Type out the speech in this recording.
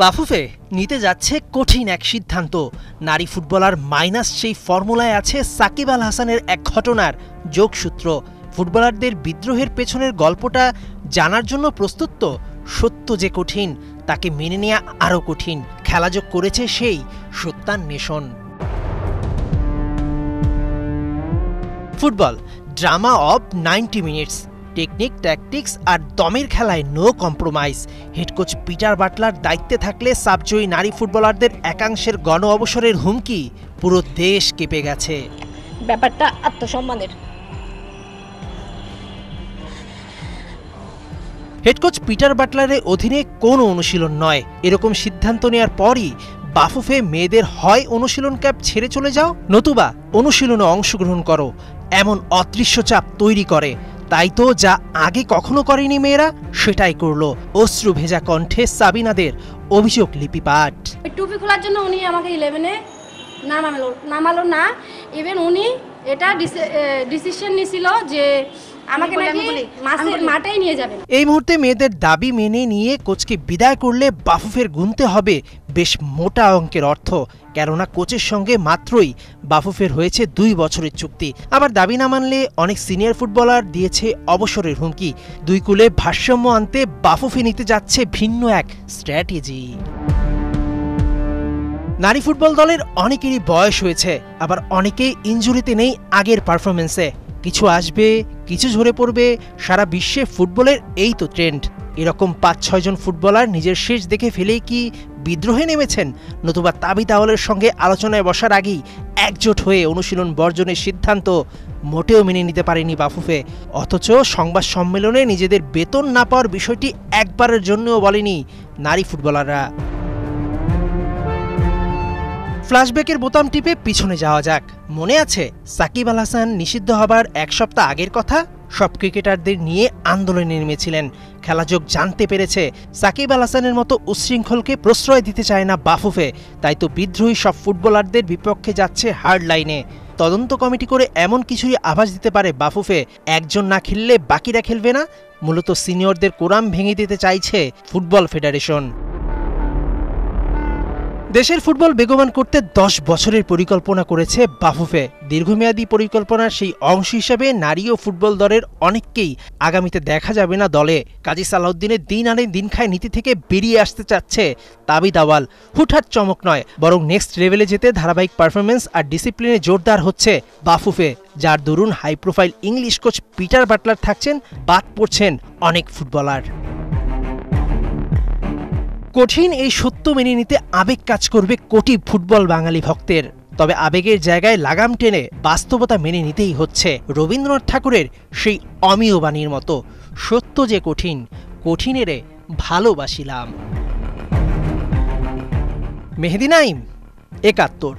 বাফুফে নিতে যাচ্ছে কঠিন এক সিদ্ধান্ত। নারী ফুটবলার মাইনাস সেই ফর্মুলায় আছে সাকিব আল হাসানের এক ঘটনার যোগসূত্র। ফুটবলারদের বিদ্রোহের পেছনের গল্পটা জানার জন্য প্রস্তুত তো? সত্য যে কঠিন, তাকে মেনে নেওয়া আরও কঠিন। খেলাযোগ করেছে সেই সত্যান্বেষণ। Football drama of 90 minutes. Technique, tactics আর দমের খেলায় no compromise. Head coach Peter Butler দায়িত্বে থাকলে সাবজয়ী নারী ফুটবলারদের একাংশের গণ অবসরের হুমকি পুরো দেশ কেঁপে গেছে। ব্যাপারটা আত্মসম্মানের। হেডকোচ পিটার বাটলারের অধীনে কোনো অনুশীলন নয়, এরকম সিদ্ধান্ত নেওয়ার পরই বাফুফে মেয়েদের হয় অনুশীলন ক্যাম্প ছেড়ে চলে যাও, নতুবা অনুশীলনে অংশগ্রহণ করো, এমন অদৃশ্য চাপ তৈরি করে। তাই তো যা আগে কখনো করেনি মেয়েরা, সেটাই করলো। অশ্রু ভেজা কণ্ঠে সাবিনাদের অভিযোগ লিপিপাঠ। টুপি খোলার জন্য উনি আমাকে 11-এ নামালো না। ইভেন উনি এটা ডিসিশন নিয়েছিল যে আমাকে মাঠেই নিয়ে যাবেন। এই মুহূর্তে মেয়েদের দাবি মেনে নিয়ে কোচকে বিদায় করলে বাফুফের গুনতে হবে বেশ মোটা অঙ্কের অর্থ। কেননা কোচের সঙ্গে মাত্রই বাফুফের হয়েছে 2 বছরের চুক্তি। আবার দাবি না মানলে অনেক সিনিয়র ফুটবলার দিয়েছে অবসরের হুমকি। দুই কুলে ভারসাম্য আনতে বাফুফে নিতে যাচ্ছে ভিন্ন এক স্ট্র্যাটেজি। নারী ফুটবল দলের অনেকেরই বয়স হয়েছে, আবার অনেকেই ইনজুরিতে নেই আগের পারফরমেন্সে। কিছু আসবে, কিছু ঝরে পড়বে। সারা বিশ্বে ফুটবলের এই তো ট্রেন্ড। এরকম 5-6 জন ফুটবলার নিজের শেষ দেখে ফেলেই কি বিদ্রোহে নেমেছেন, নতুবা তাবি তাওয়ালের সঙ্গে আলোচনায় বসার আগেই একজোট হয়ে অনুশীলন বর্জনের সিদ্ধান্ত মোটেও মেনে নিতে পারেনি বাফুফে। অথচ সংবাদ সম্মেলনে নিজেদের বেতন না পাওয়ার বিষয়টি একবারের জন্যও বলেনি নারী ফুটবলাররা। ফ্ল্যাশব্যাকের বোতাম টিপে পিছনে যাওয়া যাক। মনে আছে সাকিব আল হাসান নিষিদ্ধ হবার 1 সপ্তাহ আগের কথা? সব ক্রিকেটারদের নিয়ে আন্দোলনে নেমেছিলেন। খেলাযোগ জানতে পেরেছে সাকিব আল হাসানের মতো উচ্ছৃঙ্খলকে প্রশ্রয় দিতে চায় না বাফুফে। তাই তো বিদ্রোহী সব ফুটবলারদের বিপক্ষে যাচ্ছে হার্ড লাইনে। তদন্ত কমিটি করে এমন কিছুই আভাস দিতে পারে বাফুফে, একজন না খেললে বাকিরা খেলবে না। মূলত সিনিয়রদের কোরাম ভেঙে দিতে চাইছে ফুটবল ফেডারেশন। দেশের ফুটবল বেগবান করতে 10 বছরের পরিকল্পনা করেছে বাফুফে। দীর্ঘমেয়াদী পরিকল্পনার সেই অংশ হিসেবে নারী ও ফুটবল দলের অনেককেই আগামীতে দেখা যাবে না দলে। কাজী সালাউদ্দিনের দিন আনে দিন খায় নীতি থেকে বেরিয়ে আসতে চাচ্ছে তাবি তাওয়াল। হুটহাট চমক নয়, বরং নেক্সট লেভেলে যেতে ধারাবাহিক পারফরমেন্স আর ডিসিপ্লিনে জোরদার হচ্ছে বাফুফে, যার দরুন high profile English coach Peter Butler থাকছেন, বাদ পড়ছেন অনেক ফুটবলার। কঠিন এই সত্য মেনে নিতে আবেগ কাজ করবে কোটি ফুটবল বাঙালি ভক্তের। তবে আবেগের জায়গায় লাগাম টেনে বাস্তবতা মেনে নিতেই হচ্ছে। রবীন্দ্রনাথ ঠাকুরের সেই অমীয় বাণীর মতো, সত্য যে কঠিন, কঠিনেরে ভালোবাসিলাম। মেহেদি নাইম, 71।